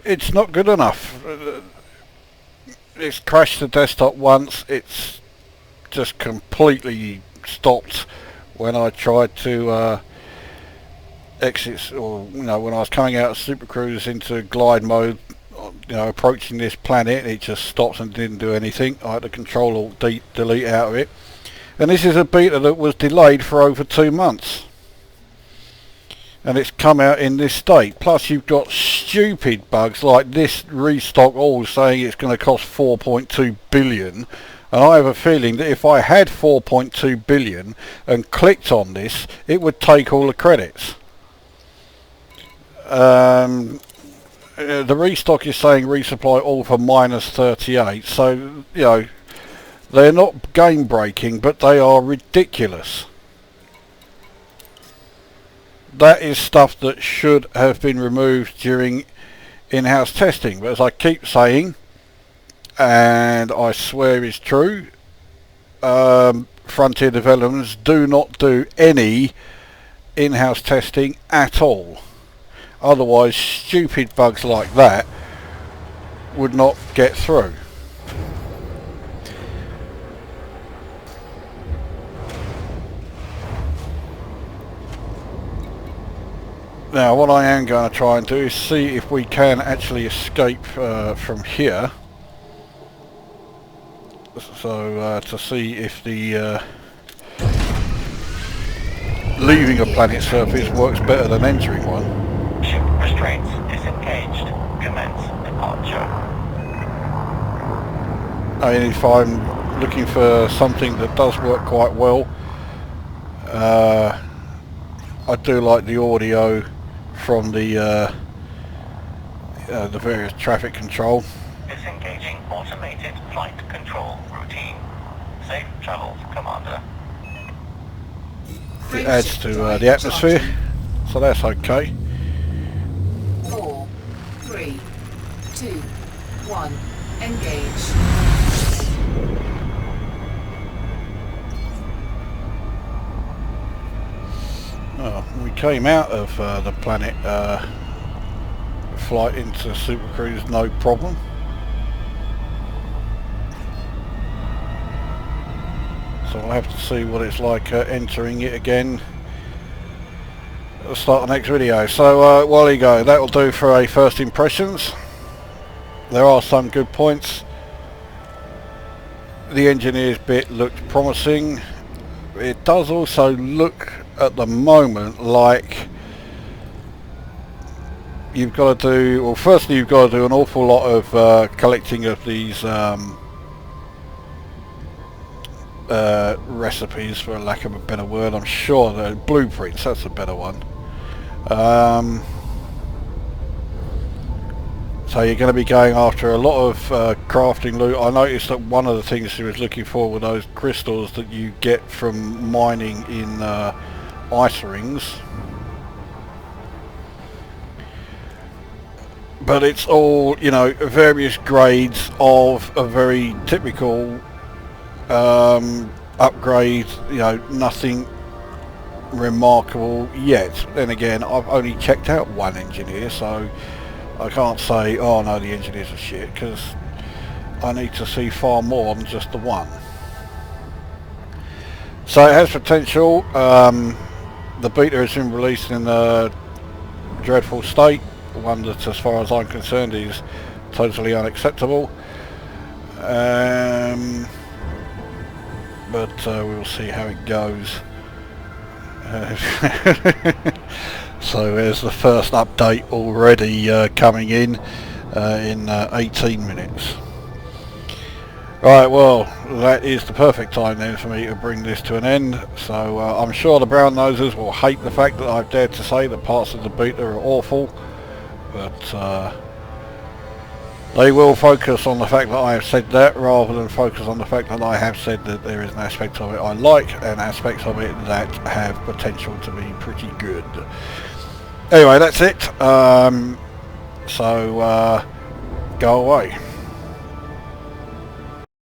it's not good enough. It's crashed the desktop once. It's just completely stopped when I tried to exit, or you know, when I was coming out of Super Cruise into glide mode, you know, approaching this planet, it just stopped and didn't do anything. I had to Control Alt delete out of it, and this is a beta that was delayed for over 2 months, and it's come out in this state. Plus you've got stupid bugs like this restock all saying it's going to cost 4.2 billion. And I have a feeling that if I had 4.2 billion and clicked on this, it would take all the credits. The restock is saying resupply all for -38, so you know, they're not game breaking, but they are ridiculous. That is stuff that should have been removed during in-house testing, but as I keep saying, and I swear is true, Frontier Developments do not do any in-house testing at all. Otherwise stupid bugs like that would not get through. Now what I am going to try and do is see if we can actually escape from here. So to see if the leaving a planet's surface works better than entering one. Ship restraints disengaged. Commence departure. I mean, if I'm looking for something that does work quite well, I do like the audio from the various traffic control. Disengaging automated flight control routine. Safe travels, Commander. It adds to the atmosphere, so that's okay. 3, 2, 1, engage. Oh, we came out of the planet flight into Super Cruise, no problem. So we'll have to see what it's like entering it again at the start of the next video. So while you go, that will do for a first impressions. There are some good points. The engineer's bit looked promising. It does also look at the moment like you've got to do, well, firstly you've got to do an awful lot of collecting of these recipes, for lack of a better word. I'm sure they're blueprints, that's a better one. So you're going to be going after a lot of crafting loot. I noticed that one of the things she was looking for were those crystals that you get from mining in ice rings. But it's all, you know, various grades of a very typical upgrade, you know, nothing remarkable yet. Then again, I've only checked out one engineer, so I can't say, oh no, the engineers are shit, because I need to see far more than just the one. So it has potential. The beta has been released in a dreadful state, one that, as far as I'm concerned, is totally unacceptable. But we'll see how it goes. So there's the first update already coming in 18 minutes. Right, well, that is the perfect time then for me to bring this to an end. So I'm sure the brown nosers will hate the fact that I've dared to say that parts of the beta are awful, but they will focus on the fact that I have said that, rather than focus on the fact that I have said that there is an aspect of it I like and aspects of it that have potential to be pretty good. Anyway, that's it. So go away.